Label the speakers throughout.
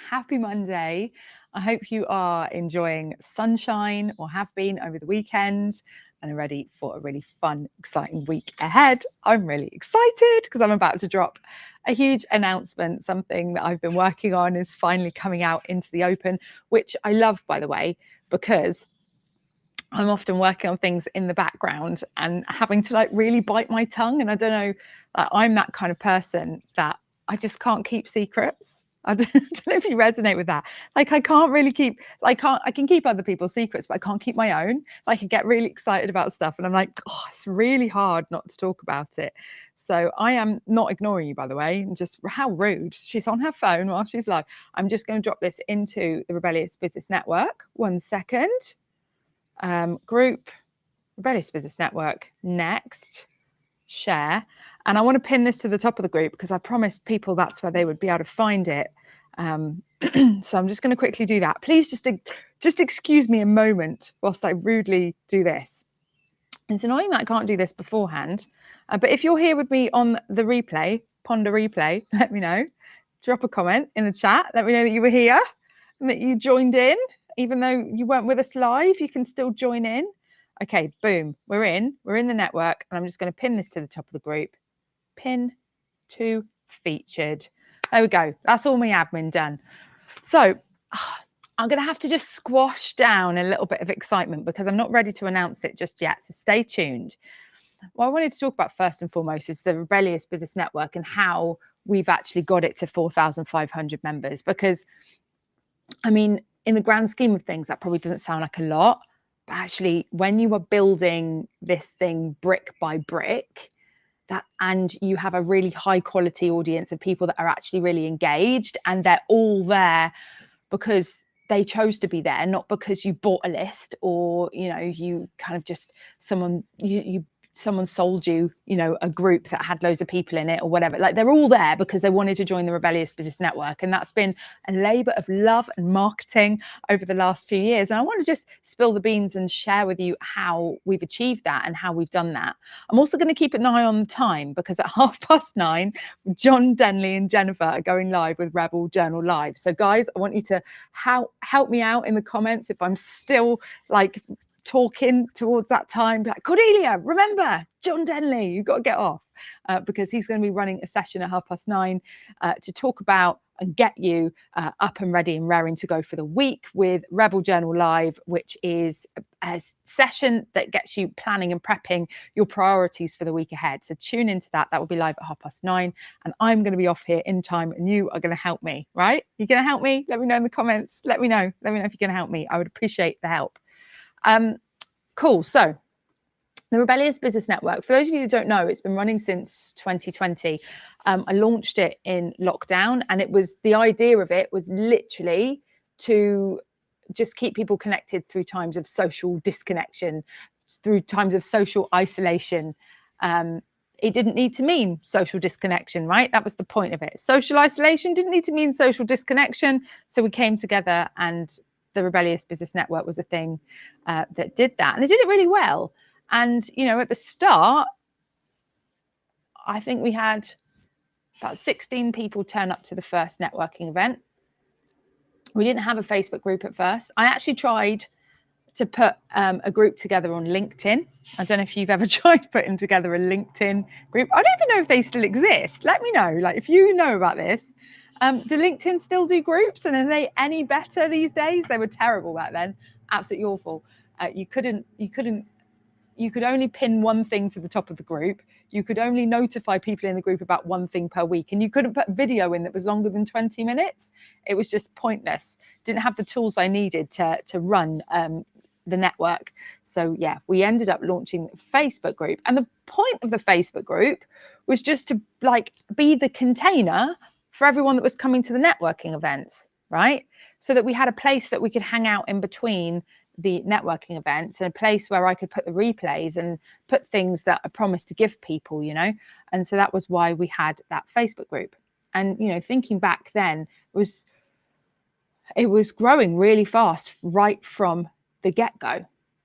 Speaker 1: Happy Monday. I hope you are enjoying sunshine or have been over the weekend and are ready for a really fun, exciting week ahead. I'm really excited because I'm about to drop a huge announcement. Something that I've been working on is finally coming out into the open, which I love, by the way, because I'm often working on things in the background and having to really bite my tongue. And I don't know, I'm that kind of person that I just can't keep secrets. I don't know if you resonate with that. I can't really keep, I can keep other people's secrets, but I can't keep my own. I get really excited about stuff and I'm like, oh, it's really hard not to talk about it. So I am not ignoring you, by the way, and just how rude. She's on her phone while she's live. I'm just going to drop this into the Rebellious Business Network. 1 second. Group, Rebellious Business Network, next, share. And I want to pin this to the top of the group because I promised people that's where they would be able to find it. So I'm just going to quickly do that. Please just excuse me a moment whilst I rudely do this. It's annoying that I can't do this beforehand. But if you're here with me on the replay, Ponder replay, let me know. Drop a comment in the chat. Let me know that you were here and that you joined in. Even though you weren't with us live, you can still join in. Okay, boom, we're in the network, and I'm just going to pin this to the top of the group. Pin to featured. There we go. That's all my admin done. So I'm going to have to just squash down a little bit of excitement because I'm not ready to announce it just yet. So stay tuned. What I wanted to talk about first and foremost is the Rebellious Business Network and how we've actually got it to 4,500 members. Because, I mean, in the grand scheme of things, that probably doesn't sound like a lot. But actually, when you are building this thing brick by brick, and you have a really high quality audience of people that are actually really engaged, and they're all there because they chose to be there, not because you bought a list or, you kind of just someone sold you, a group that had loads of people in it or whatever. They're all there because they wanted to join the Rebellious Business Network. And that's been a labor of love and marketing over the last few years. And I want to just spill the beans and share with you how we've achieved that and how we've done that. I'm also going to keep an eye on the time because at 9:30, John Denley and Jennifer are going live with Rebel Journal Live. So guys, I want you to help me out in the comments if I'm still talking towards that time, Cordelia, remember John Denley, you've got to get off because he's going to be running a session at 9:30 to talk about and get you up and ready and raring to go for the week with Rebel Journal Live, which is a session that gets you planning and prepping your priorities for the week ahead. So tune into that. That will be live at 9:30, and I'm going to be off here in time, and you are going to help me, right? You're going to help me? Let me know in the comments. Let me know if you're going to help me. I would appreciate the help. Cool. So the Rebellious Business Network, for those of you who don't know, it's been running since 2020. I launched it in lockdown, and the idea of it was literally to just keep people connected through times of social disconnection, through times of social isolation. It didn't need to mean social disconnection, right? That was the point of it. Social isolation didn't need to mean social disconnection. So we came together, and the Rebellious Business Network was a thing that did that. And it did it really well. And, at the start, I think we had about 16 people turn up to the first networking event. We didn't have a Facebook group at first. I actually tried to put a group together on LinkedIn. I don't know if you've ever tried putting together a LinkedIn group. I don't even know if they still exist. Let me know, if you know about this. Do LinkedIn still do groups, and are they any better these days? They were terrible back then, absolutely awful. You could only pin one thing to the top of the group. You could only notify people in the group about one thing per week, and you couldn't put video in that was longer than 20 minutes. It was just pointless. Didn't have the tools I needed to run the network. So yeah, we ended up launching a Facebook group, and the point of the Facebook group was just to be the container for everyone that was coming to the networking events, right? So that we had a place that we could hang out in between the networking events, and a place where I could put the replays and put things that I promised to give people, And so that was why we had that Facebook group. And, thinking back then, it was growing really fast right from the get-go.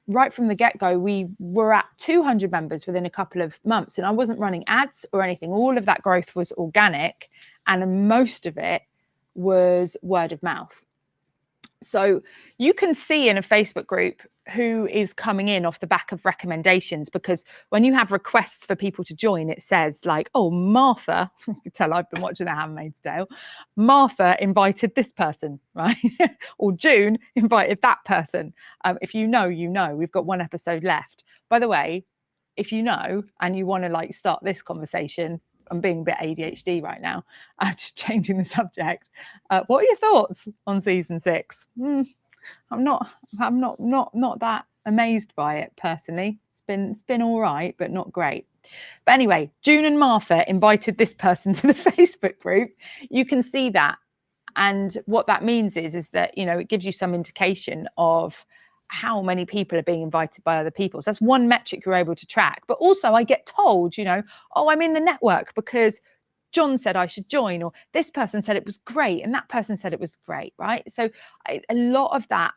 Speaker 1: Right from the get-go, we were at 200 members within a couple of months, and I wasn't running ads or anything. All of that growth was organic, and most of it was word of mouth. So you can see in a Facebook group who is coming in off the back of recommendations, because when you have requests for people to join, it says like, oh, Martha, you can tell I've been watching The Handmaid's Tale, Martha invited this person, right? Or June invited that person. If you know, you know. We've got one episode left. By the way, if you know and you want to like start this conversation, I'm being a bit ADHD right now. I'm just changing the subject. What are your thoughts on season 6? I'm not that amazed by it personally. It's been all right, but not great. But anyway, June and Martha invited this person to the Facebook group. You can see that. And what that means is that, you know, it gives you some indication of how many people are being invited by other people. So that's one metric you're able to track. But also I get told, you know, oh, I'm in the network because John said I should join, or this person said it was great and that person said it was great, right? So a lot of that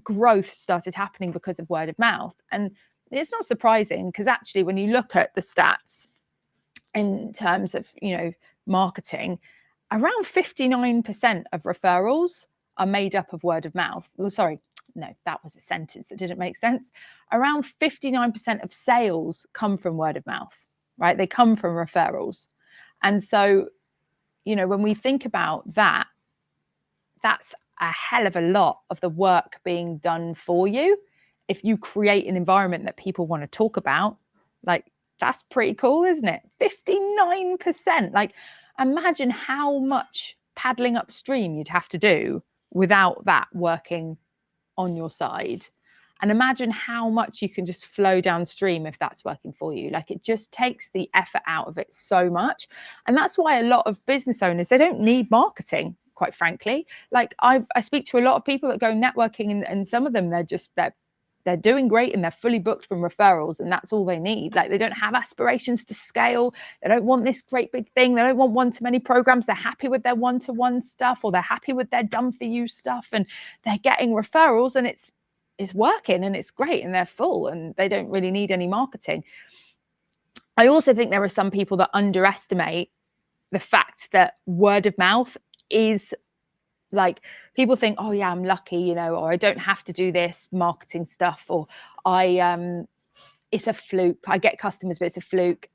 Speaker 1: growth started happening because of word of mouth. And it's not surprising, because actually when you look at the stats in terms of, you know, marketing, around 59% of referrals are made up of word of mouth. Well, sorry, no, that was a sentence that didn't make sense. Around 59% of sales come from word of mouth, right? They come from referrals. And so, you know, when we think about that, that's a hell of a lot of the work being done for you. If you create an environment that people want to talk about, like, that's pretty cool, isn't it? 59%. Like, imagine how much paddling upstream you'd have to do without that working on your side. And imagine how much you can just flow downstream if that's working for you. Like, it just takes the effort out of it so much. And that's why a lot of business owners, they don't need marketing, quite frankly. Like, I speak to a lot of people that go networking, and some of them, they're doing great and they're fully booked from referrals, and that's all they need. Like, they don't have aspirations to scale. They don't want this great big thing. They don't want one-to-many programs. They're happy with their one-to-one stuff, or they're happy with their done-for-you stuff, and they're getting referrals, and it's working and it's great, and they're full, and they don't really need any marketing. I also think there are some people that underestimate the fact that word of mouth is, like, people think, oh yeah, I'm lucky, you know, or I don't have to do this marketing stuff, or it's a fluke. I get customers, but it's a fluke.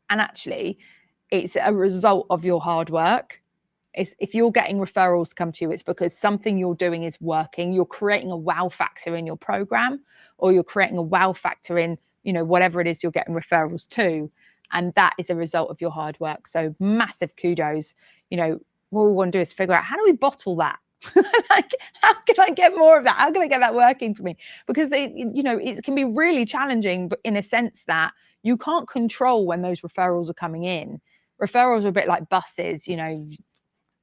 Speaker 1: And actually, it's a result of your hard work. If you're getting referrals come to you, it's because something you're doing is working. You're creating a wow factor in your program, or you're creating a wow factor in, you know, whatever it is you're getting referrals to. And that is a result of your hard work. So massive kudos. You know, what we want to do is figure out, how do we bottle that? Like, how can I get more of that? How can I get that working for me? Because you know, it can be really challenging, but in a sense that you can't control when those referrals are coming in. Referrals are a bit like buses, you know.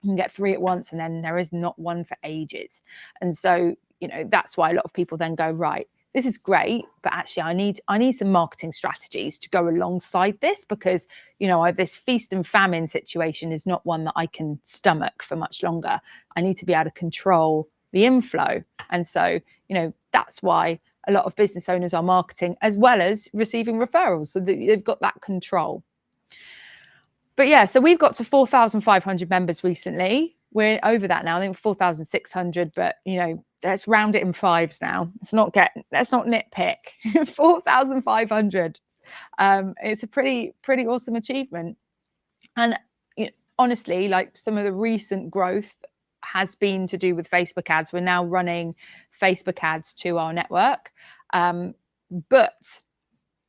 Speaker 1: You can get 3 at once, and then there is not one for ages. And so, you know, that's why a lot of people then go, right, this is great, but actually I need some marketing strategies to go alongside this, because, you know, this feast and famine situation is not one that I can stomach for much longer. I need to be able to control the inflow. And so, you know, that's why a lot of business owners are marketing as well as receiving referrals, so that they've got that control. But yeah, so we've got to 4,500 members recently. We're over that now. I think 4,600, but, you know, let's round it in fives now. Let's not nitpick. 4,500. It's a pretty awesome achievement. And, you know, honestly, like, some of the recent growth has been to do with Facebook ads. We're now running Facebook ads to our network. But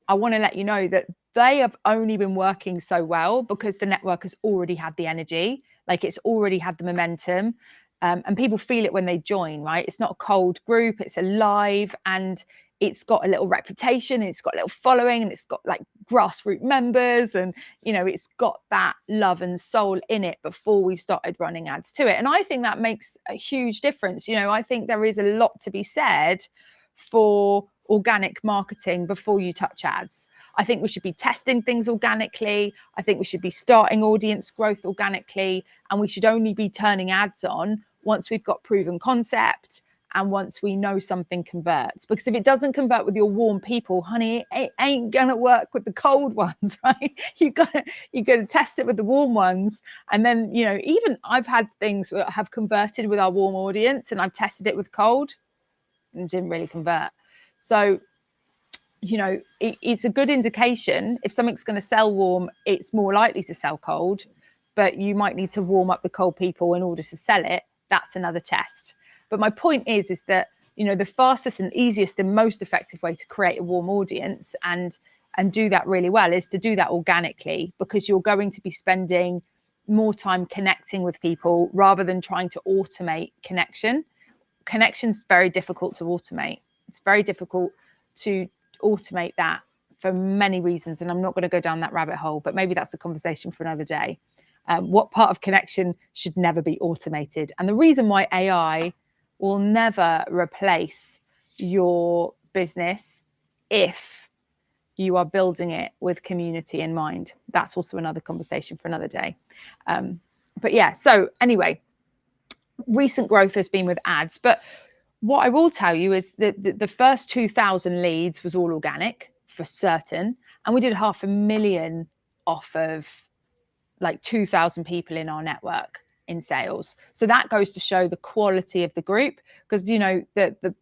Speaker 1: I want to let you know that they have only been working so well because the network has already had the energy, like, it's already had the momentum, and people feel it when they join, right? It's not a cold group, it's alive, and it's got a little reputation, it's got a little following, and it's got like grassroots members, and, you know, it's got that love and soul in it before we started running ads to it. And I think that makes a huge difference. You know, I think there is a lot to be said for organic marketing before you touch ads. I think we should be testing things organically. I think we should be starting audience growth organically, and we should only be turning ads on once we've got proven concept and once we know something converts. Because if it doesn't convert with your warm people, honey, it ain't gonna work with the cold ones, right? You gotta test it with the warm ones. And then, you know, even I've had things that have converted with our warm audience, and I've tested it with cold and didn't really convert. So, you know, it's a good indication. If something's going to sell warm, it's more likely to sell cold, but you might need to warm up the cold people in order to sell it. That's another test. But my point is that, you know, the fastest and easiest and most effective way to create a warm audience and do that really well is to do that organically, because you're going to be spending more time connecting with people rather than trying to automate connection. Connection's very difficult to automate. It's very difficult to automate that for many reasons, and I'm not going to go down that rabbit hole, but maybe that's a conversation for another day. What part of connection should never be automated, and the reason why AI will never replace your business if you are building it with community in mind. That's also another conversation for another day. But yeah, so anyway, recent growth has been with ads, but what I will tell you is that the first 2,000 leads was all organic for certain. And we did 500,000 off of like 2,000 people in our network in sales. So that goes to show the quality of the group, because, you know, the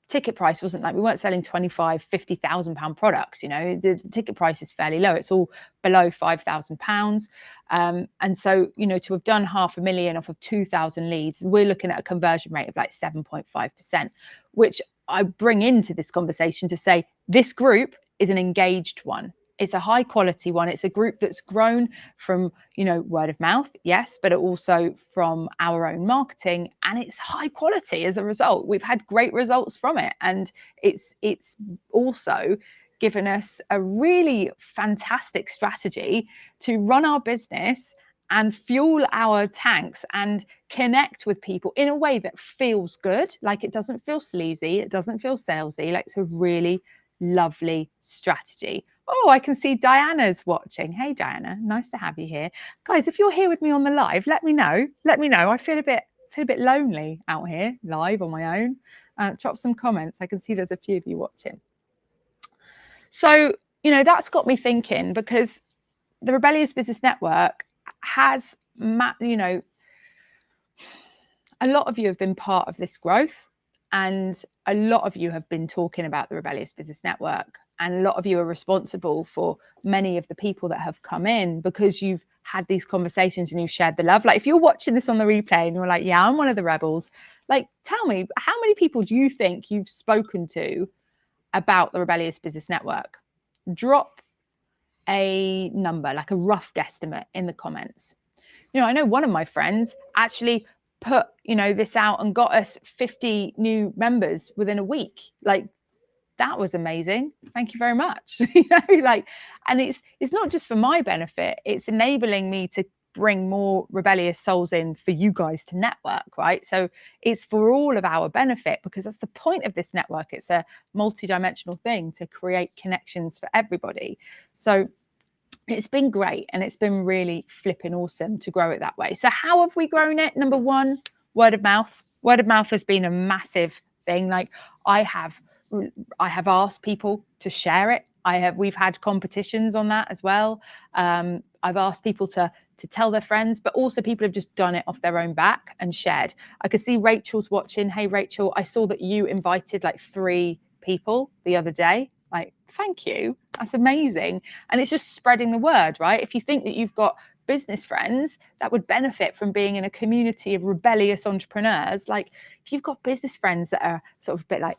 Speaker 1: ticket price wasn't like, we weren't selling 25, 50,000 pound products. You know, the ticket price is fairly low. It's all below 5,000 pounds. And so, you know, to have done 500,000 off of 2,000 leads, we're looking at a conversion rate of like 7.5%, which I bring into this conversation to say this group is an engaged one. It's a high quality one. It's a group that's grown from, you know, word of mouth, yes, but also from our own marketing, and it's high quality as a result. We've had great results from it, and it's also given us a really fantastic strategy to run our business and fuel our tanks and connect with people in a way that feels good. Like, it doesn't feel sleazy, it doesn't feel salesy. Like, it's a really lovely strategy. Oh, I can see Diana's watching. Hey, Diana, nice to have you here. Guys, if you're here with me on the live, let me know. Let me know. I feel a bit lonely out here, live on my own. Drop some comments. I can see there's a few of you watching. So, you know, that's got me thinking, because the Rebellious Business Network has, you know, a lot of you have been part of this growth, and a lot of you have been talking about the Rebellious Business Network, and a lot of you are responsible for many of the people that have come in, because you've had these conversations and you've shared the love. Like, if you're watching this on the replay and you're like, yeah, I'm one of the rebels, like, tell me, how many people do you think you've spoken to about the Rebellious Business Network? Drop a number, like a rough guesstimate, in the comments. You know, I know one of my friends actually put, you know, this out and got us 50 new members within a week. Like, that was amazing. Thank you very much. You know, like, and it's not just for my benefit, it's enabling me to bring more rebellious souls in for you guys to network, right? So it's for all of our benefit, because that's the point of this network. It's a multi-dimensional thing to create connections for everybody. So it's been great, and it's been really flipping awesome to grow it that way. So how have we grown it? Number one, word of mouth. Word of mouth has been a massive thing. Like, I have asked people to share it. We've had competitions on that as well. I've asked people to tell their friends, but also people have just done it off their own back and shared. I could see Rachel's watching. Hey, Rachel, I saw that you invited like 3 people the other day. Like, thank you. That's amazing. And it's just spreading the word, right? If you think that you've got business friends that would benefit from being in a community of rebellious entrepreneurs, like, if you've got business friends that are sort of a bit like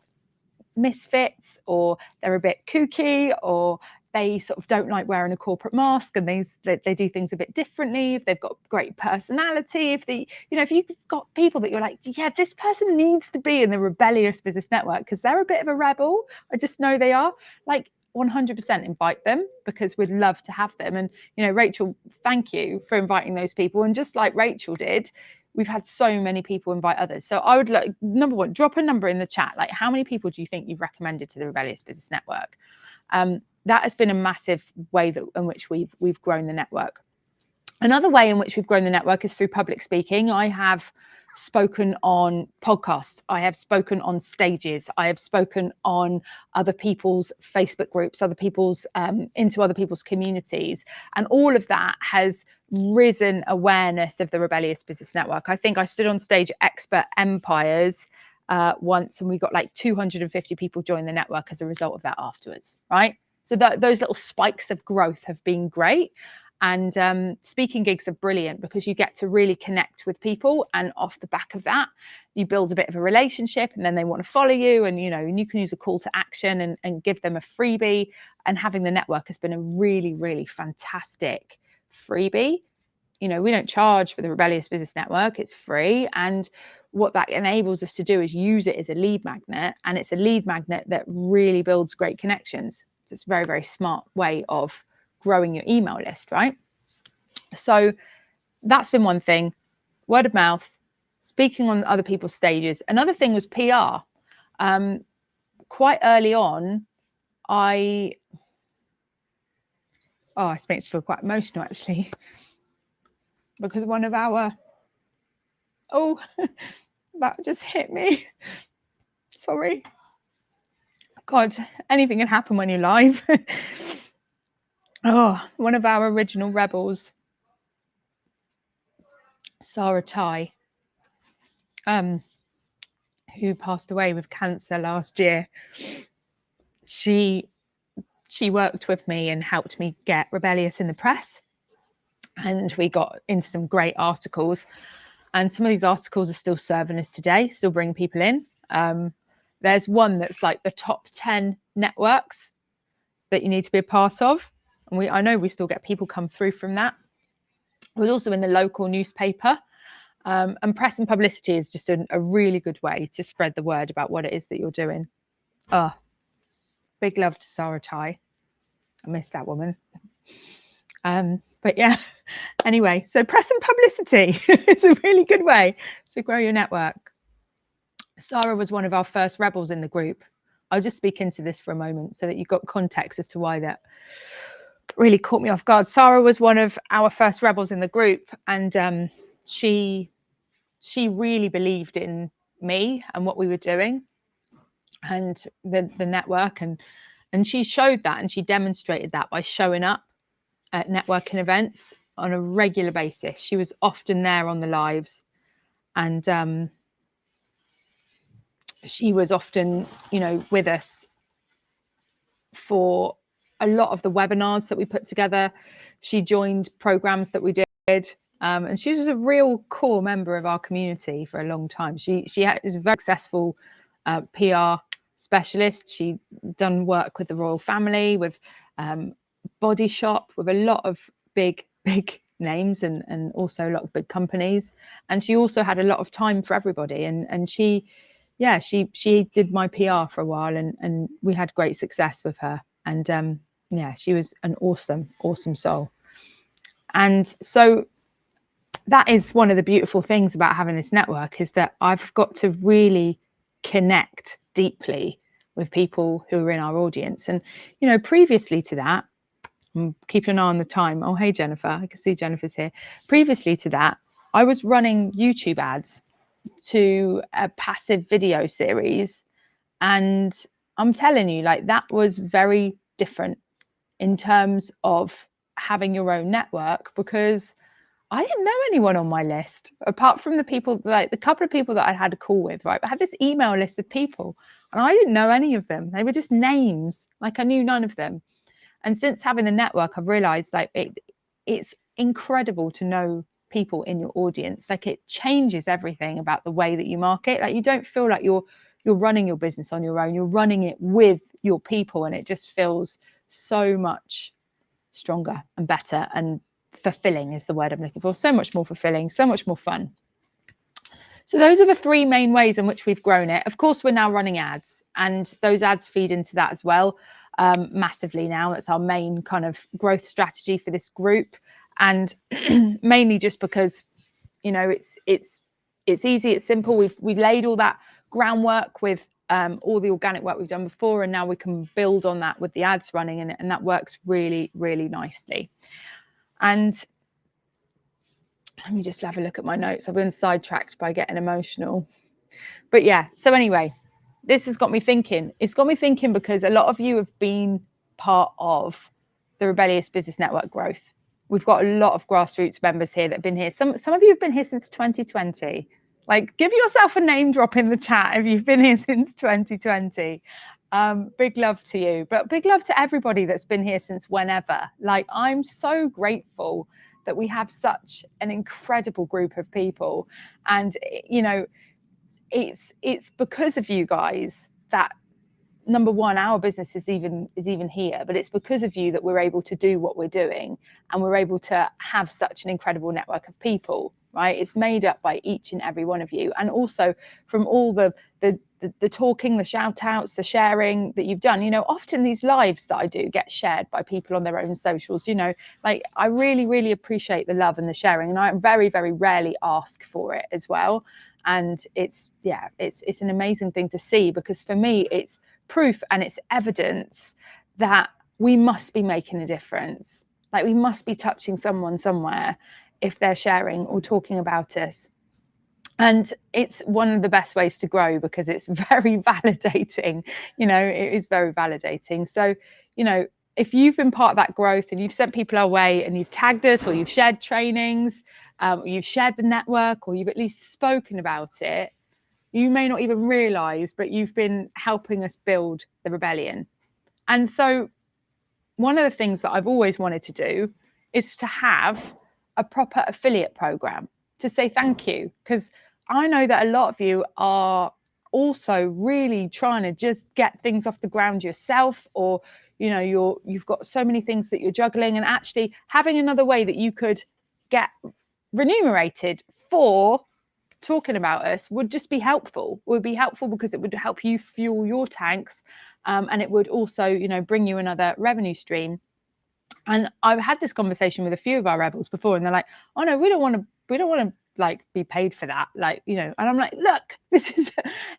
Speaker 1: misfits, or they're a bit kooky, or they sort of don't like wearing a corporate mask, and they do things a bit differently, if they've got great personality, if you've got people that you're like, yeah, this person needs to be in the Rebellious Business Network because they're a bit of a rebel, I just know they are, like, 100% invite them, because we'd love to have them. And, you know, Rachel, thank you for inviting those people. And just like Rachel did, we've had so many people invite others. So I would like, number one, drop a number in the chat. Like, how many people do you think you've recommended to the Rebellious Business Network? That has been a massive way in which we've grown the network. Another way in which we've grown the network is through public speaking. I have spoken on podcasts. I have spoken on stages. I have spoken on other people's Facebook groups, into other people's communities. And all of that has risen awareness of the Rebellious Business Network. I think I stood on stage at Expert Empires once, and we got like 250 people join the network as a result of that afterwards, right? So those little spikes of growth have been great. And speaking gigs are brilliant because you get to really connect with people, and off the back of that you build a bit of a relationship, and then they want to follow you, and you can use a call to action and give them a freebie. And having the network has been a really, really fantastic freebie. We don't charge for the Rebellious Business Network, it's free. And what that enables us to do is use it as a lead magnet, and it's a lead magnet that really builds great connections. So it's a very, very smart way of growing your email list, right? So that's been one thing. Word of mouth, speaking on other people's stages. Another thing was PR. Quite early on, I makes me feel quite emotional actually, because one of our that just hit me. Sorry. God, anything can happen when you're live. One of our original rebels, Sarah Tai, who passed away with cancer last year. She worked with me and helped me get Rebellious in the press, and we got into some great articles, and some of these articles are still serving us today, still bring people in. There's one that's like the top 10 networks that you need to be a part of, and I know we still get people come through from that. It was also in the local newspaper. And press and publicity is just a really good way to spread the word about what it is that you're doing. Big love to Sarah Tai. I miss that woman. But yeah, anyway, so press and publicity is a really good way to grow your network. Sarah was one of our first rebels in the group. I'll just speak into this for a moment so that you've got context as to why that really caught me off guard. Sarah was one of our first rebels in the group, and she really believed in me and what we were doing and the network, and she showed that, and she demonstrated that by showing up at networking events on a regular basis. She was often there on the lives, and she was often with us for a lot of the webinars that we put together. She joined programs that we did. And she was a real core member of our community for a long time. She is a very successful PR specialist. She'd done work with the royal family, with Body Shop, with a lot of big names, and also a lot of big companies. And she also had a lot of time for everybody. And she did my PR for a while, and we had great success with her. And she was an awesome soul. And so that is one of the beautiful things about having this network, is that I've got to really connect deeply with people who are in our audience. And, previously to that, I'm keeping an eye on the time. Oh, hey, Jennifer. I can see Jennifer's here. Previously to that, I was running YouTube ads to a passive video series. And I'm telling you, that was very different in terms of having your own network, because I didn't know anyone on my list apart from the people, the couple of people that I had a call with, right? I had this email list of people, and I didn't know any of them. They were just names. I knew none of them. And since having the network, I've realized it's incredible to know people in your audience. It changes everything about the way that you market. You don't feel like you're running your business on your own. You're running it with your people, and it just feels so much stronger and better, and fulfilling is the word I'm looking for. So much more fulfilling, so much more fun. So those are the three main ways in which we've grown it. Of course, we're now running ads, and those ads feed into that as well, massively now. That's our main kind of growth strategy for this group, and mainly just because it's easy, it's simple. We've laid all that groundwork with all the organic work we've done before, and now we can build on that with the ads running, and that works really, really nicely. And let me just have a look at my notes. I've been sidetracked by getting emotional. But yeah, so anyway, this has got me thinking. It's got me thinking because a lot of you have been part of the Rebellious Business Network growth. We've got a lot of grassroots members here that have been here. Some of you have been here since 2020. Like, give yourself a name drop in the chat if you've been here since 2020. Big love to you, but big love to everybody that's been here since whenever. Like, I'm so grateful that we have such an incredible group of people. And, you know, it's because of you guys that, number one, our business is even here, but it's because of you that we're able to do what we're doing, and we're able to have such an incredible network of people, right? It's made up by each and every one of you, and also from all the talking, the shout outs, the sharing that you've done. You know, often these lives that I do get shared by people on their own socials. You know, like, I really appreciate the love and the sharing, and I very rarely ask for it as well. And it's an amazing thing to see, because for me it's proof and it's evidence that we must be making a difference. Like, we must be touching someone somewhere if they're sharing or talking about us. And it's one of the best ways to grow, because it's very validating. You know, it is very validating. So, you know, if you've been part of that growth and you've sent people our way and you've tagged us, or you've shared trainings, or you've shared the network, or you've at least spoken about it, you may not even realize, but you've been helping us build the rebellion. And so one of the things that I've always wanted to do is to have a proper affiliate program to say thank you, because I know that a lot of you are also really trying to just get things off the ground yourself, or, you know, you've got so many things that you're juggling, and actually having another way that you could get remunerated for talking about us would just be helpful. Would be helpful because it would help you fuel your tanks, and it would also, you know, bring you another revenue stream. And I've had this conversation with a few of our rebels before, and they're like, "Oh no, we don't want to like be paid for that, like, you know." And I'm like, look, this is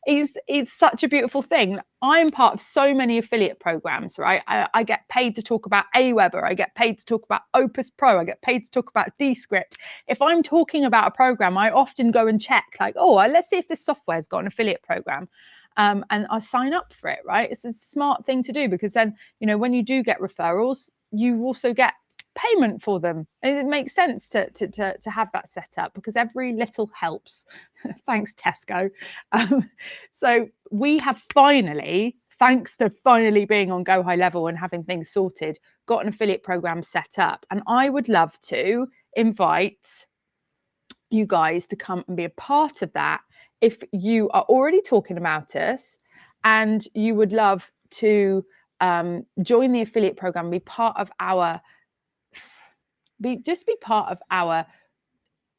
Speaker 1: it's such a beautiful thing. I'm part of so many affiliate programs, right? I get paid to talk about Aweber, I get paid to talk about Opus Pro, I get paid to talk about Descript. If I'm talking about a program, I often go and check, like, oh, let's see if this software's got an affiliate program. And I sign up for it, right? It's a smart thing to do, because then, you know, when you do get referrals, you also get payment for them. And it makes sense to have that set up, because every little helps. Thanks, Tesco. So we have finally, thanks to finally being on Go High Level and having things sorted, got an affiliate program set up. And I would love to invite you guys to come and be a part of that if you are already talking about us and you would love to join the affiliate program, be part of our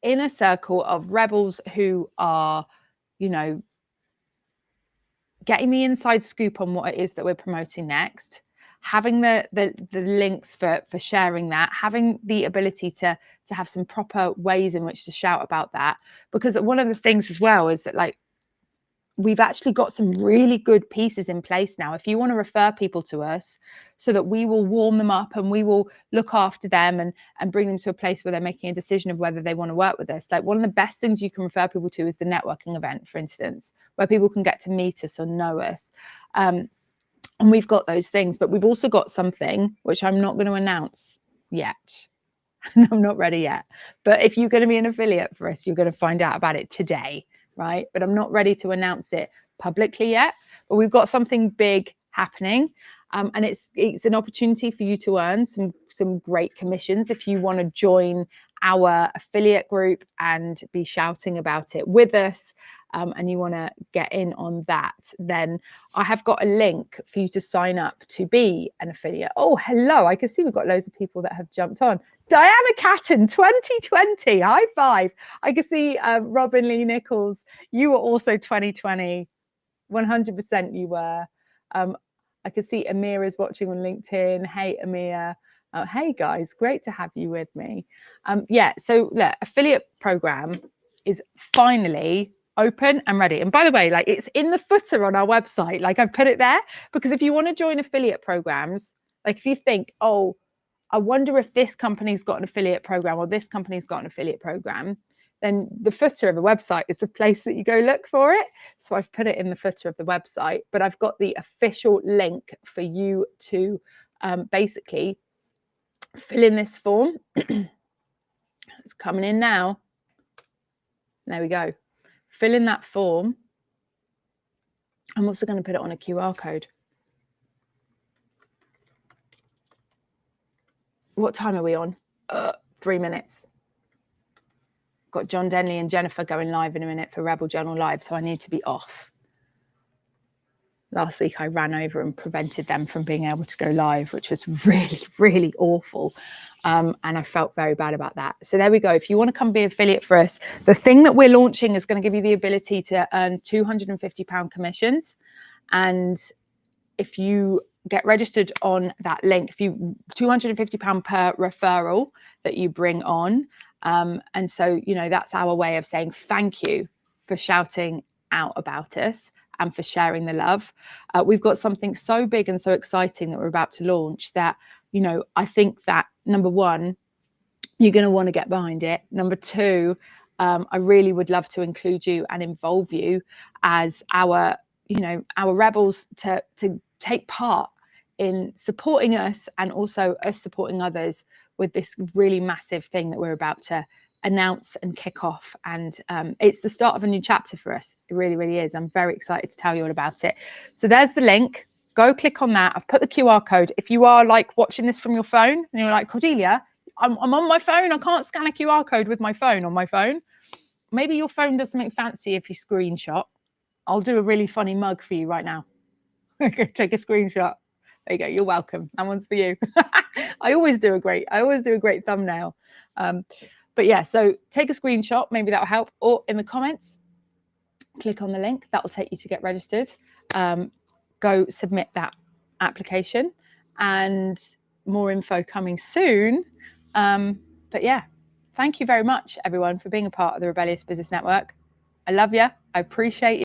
Speaker 1: inner circle of rebels who are, you know, getting the inside scoop on what it is that we're promoting next, having the links for sharing that, having the ability to have some proper ways in which to shout about that. Because one of the things as well is that, like, we've actually got some really good pieces in place now. If you want to refer people to us, so that we will warm them up and we will look after them and bring them to a place where they're making a decision of whether they want to work with us. Like, one of the best things you can refer people to is the networking event, for instance, where people can get to meet us or know us. And we've got those things, but we've also got something which I'm not going to announce yet. I'm not ready yet. But if you're going to be an affiliate for us, you're going to find out about it today. Right? But I'm not ready to announce it publicly yet. But we've got something big happening, and it's an opportunity for you to earn some great commissions if you want to join our affiliate group and be shouting about it with us. And you want to get in on that, then I have got a link for you to sign up to be an affiliate. Oh, hello. I can see we've got loads of people that have jumped on. Diana Catton, 2020, high five. I can see Robin Lee Nichols, you were also 2020. 100% you were. I can see Amira's watching on LinkedIn. Hey, Amira. Hey, guys, great to have you with me. Yeah, so look, affiliate program is finally open and ready. And by the way, like, it's in the footer on our website. Like, I've put it there because if you want to join affiliate programs, like, if you think, oh, I wonder if this company's got an affiliate program or this company's got an affiliate program, then the footer of the website is the place that you go look for it. So I've put it in the footer of the website, but I've got the official link for you to basically fill in this form. It's coming in now. There we go. Fill in that form. I'm also going to put it on a QR code. What time are we on? 3 minutes. Got John Denley and Jennifer going live in a minute for Rebel Journal Live, so I need to be off. Last week I ran over and prevented them from being able to go live, which was really, really awful. And I felt very bad about that. So there we go. If you want to come be an affiliate for us, the thing that we're launching is going to give you the ability to earn £250 commissions. And if you get registered on that link, if you £250 per referral that you bring on. And so, you know, that's our way of saying thank you for shouting out about us and for sharing the love. We've got something so big and so exciting that we're about to launch that, you know, I think that number one, you're going to want to get behind it. Number two, I really would love to include you and involve you as our, you know, our rebels to take part in supporting us and also us supporting others with this really massive thing that we're about to announce and kick off. And it's the start of a new chapter for us. It really, really is. I'm very excited to tell you all about it. So there's the link. Go click on that. I've put the QR code. If you are like watching this from your phone and you're like, Cordelia, I'm on my phone. I can't scan a QR code with my phone on my phone. Maybe your phone does something fancy if you screenshot. I'll do a really funny mug for you right now. Take a screenshot. There you go. You're welcome. That one's for you. I always do a great thumbnail. But yeah, so take a screenshot. Maybe that'll help. Or in the comments, click on the link. That'll take you to get registered. Go submit that application, and more info coming soon. But yeah, thank you very much, everyone, for being a part of the Rebellious Business Network. I love you. I appreciate you.